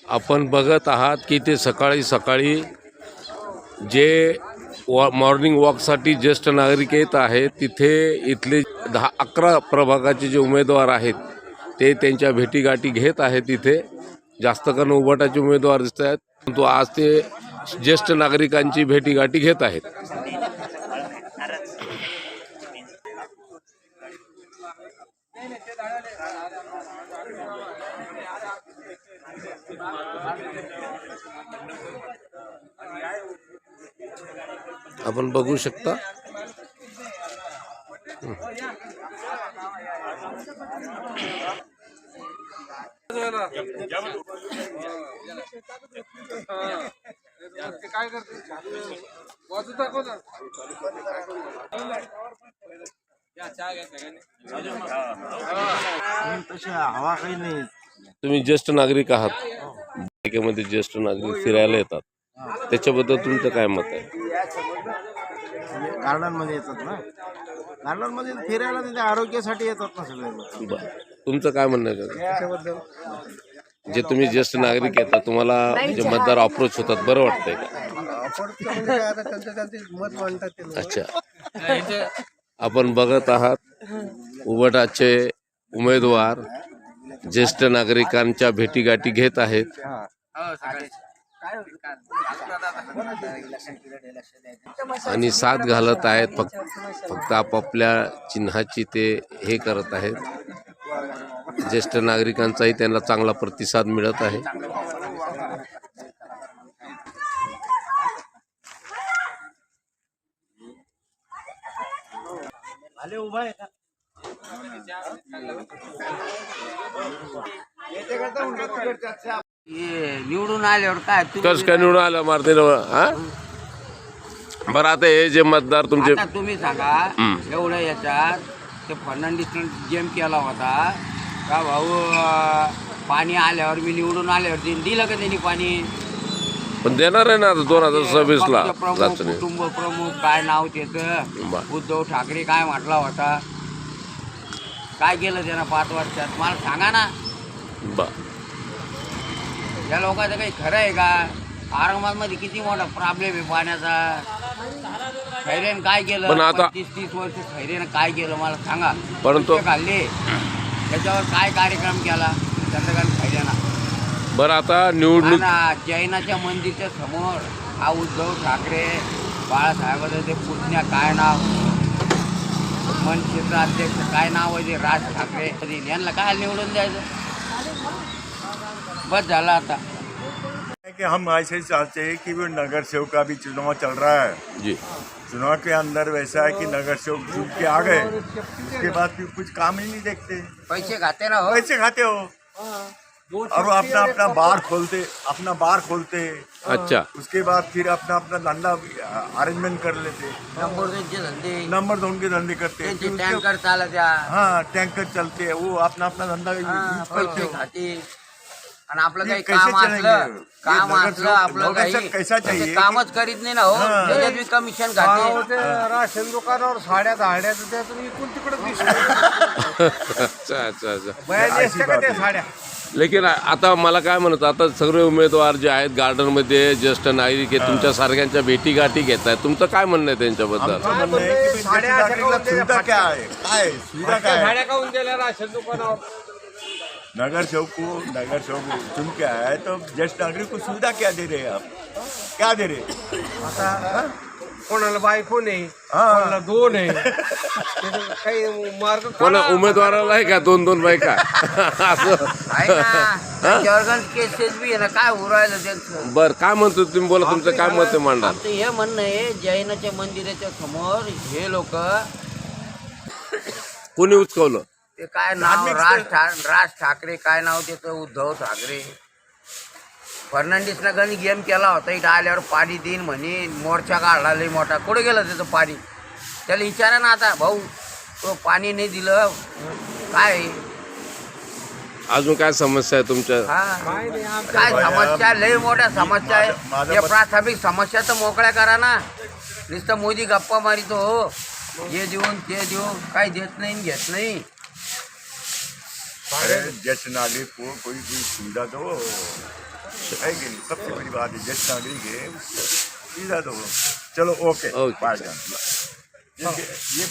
आपण बघत आहात की ते सकाळी सकाळी जे मॉर्निंग वॉकसाठी ज्येष्ठ नागरिक येत आहेत तिथे इथले 10-11 प्रभागाचे जे उमेदवार आहेत ते त्यांच्या भेटीगाठी घेत आहेत. इथे जास्त करून उबाटाचे उमेदवार दिसत आहेत, परंतु आज ते ज्येष्ठ नागरिकांची भेटीगाठी घेत आहेत. आपण बघू शकता. काय करते वाजू दाखव ना. हवा काही नाही. तुम्ही ज्येष्ठ नागरिक आहात, पालिकेमध्ये ज्येष्ठ नागरिक फिरायला येतात, त्याच्याबद्दल तुमचं काय मत आहे? गार्डन मध्ये येतात ना, गार्डन मध्ये फिरायला तिथे आरोग्यासाठी येतात ना सगळे लोक. बरं, तुमचं काय म्हणणं आहे त्याच्याबद्दल जे तुम्ही ज्येष्ठ नागरिक येतात तुम्हाला जे मतदार अप्रोच होतात बरं वाटतंय का? आता त्यांचे मत मांडतात ते लोक. अच्छा, आपण बघत आहात उबाटाचे उमेदवार ज्येष्ठ नागरिकांच्या भेटीगाठी घेत आहेत आणि साथ घालत आहेत. फक्त आपापल्या चिन्हाची ते हे करत आहेत. ज्येष्ठ नागरिकांचाही त्यांना चांगला प्रतिसाद मिळत आहे. निवडून आल्यावर काय कस काय निवडून आलं मारते हा? बरं, आता हे जे मतदार तुमचे आता तुम्ही सांगा एवढं याच्यात ते फर्नांडिस गेम केला होता का भाऊ, पाणी आल्यावर मी निवडून आल्यावर दिलं का त्यांनी पाणी? पण देणार आहे ना आता 2026 ला प्रमुख कुटुंब प्रमुख काय नाव त्याचं, उद्धव ठाकरे काय म्हटला होता, काय केलं त्यानं 5 वर्षात मला सांगा ना. या लोकांचं काही खरं आहे का? औरंगाबादमध्ये किती मोठा प्रॉब्लेम आहे पाण्याचा. खैरेनं काय केलं? पण आता 30 वर्ष खैरेनं काय केलं मला सांगा. परंतु खाल्ले त्याच्यावर काय कार्यक्रम केला चंद्रकांत खैरेनं? बरं, आता निवडणूक जैनाच्या मंदिरच्या समोर हा उद्धव ठाकरे बाळासाहेबांचं ते पुतण्या काय नाव, मनसेचा अध्यक्ष काय नाव आहे ते राज ठाकरे, यांना काय निवडून द्यायचं? बस झालं आता. कि हम ऐसे चाहते हैं कि वो नगर सेवक का भी चुनाव चल रहा है जी, चुनाव के अंदर वैसा है कि नगर सेवक चुन के आ गए, उसके बाद फिर कुछ काम ही नहीं देखते, पैसे खाते ना हो. पैसे खाते हो और वो अपना बार खोलते. अच्छा, उसके बाद फिर अपना धंधा अरेंजमेंट कर लेते, नंबर 2 के धंधे करते. त्यांचे टँकर चालत्या, हाँ, टैंकर चलते हैं, वो अपना धंधा यूज करते पैसे हो. खाते. आणि आपलं काही कैसे काम चलेंगे? असलं आपलं काही कैसा चाहिए? कामच करीत नाही ना हो. त्याच्यात बी कमिशन खाते. राशन दुकानावर साड्या धाड्या त्यातून इकडून तिकडे अच्छा अच्छा अच्छा. त्या साड्या. लेकिन आता मला काय म्हणत, आता सगळे उमेदवार जे आहेत गार्डनमध्ये ज्येष्ठ नागरिक आहे तुमच्या सारख्यांच्या भेटीगाठी घेत आहेत, तुमचं काय म्हणणं आहे त्यांच्याबद्दल? आमचं म्हणणं आहे की सुविधा क्या है, काय सुविधा काय है? साड्या काऊन दिल्या राशन दुकानावर? नगर सेवक चुन के आया है तो ज्येष्ठ नागरिक को सुविधा क्या दे रहे हैं आप? क्या दे रहे? आता कोणाला बायको नाही, हाँ. कोणाला 2 आहे. काही मार्ग कोणा उमेदवाराला आहे का 2-2 बायका? असं आहे ना. त्याच्यावर केसेस बी आहे ना. काय उरायलं त्यांचं? बर, काय म्हणतो तुम्ही? बोला, तुमचं काय मत आहे, मांडा. आमचं हे म्हणणं आहे, जैनाच्या मंदिराच्या समोर हे लोक कोणी उचकवलं? ते काय नाव, राज ठाकरे काय नाव त्याचं, उद्धव ठाकरे. फर्नांडिसला गणी गेम केला होता, इथं आल्यावर पाणी देईन म्हणे, मोर्चा काढला लई मोठा. कुठे गेलं त्याचं पाणी? त्याला विचारा ना आता, भाऊ तो पाणी नाही दिलं काय? अजून काय समस्या आहे तुमच्या? काय समस्या? लई मोठ्या समस्या आहे. या प्राथमिक समस्या तर मोकळ्या करा ना. नुसतं मोदी गप्पा मारितो हो, हे देऊन ते देऊन, काही देत नाही घेत नाही. ज्येष्ठ नागरिक को कोई सुविधा दो. है कि नहीं? सबसे बड़ी बात है ज्येष्ठ नागरिक है सीधा दो। चलो ओके ओके। बाय जान ये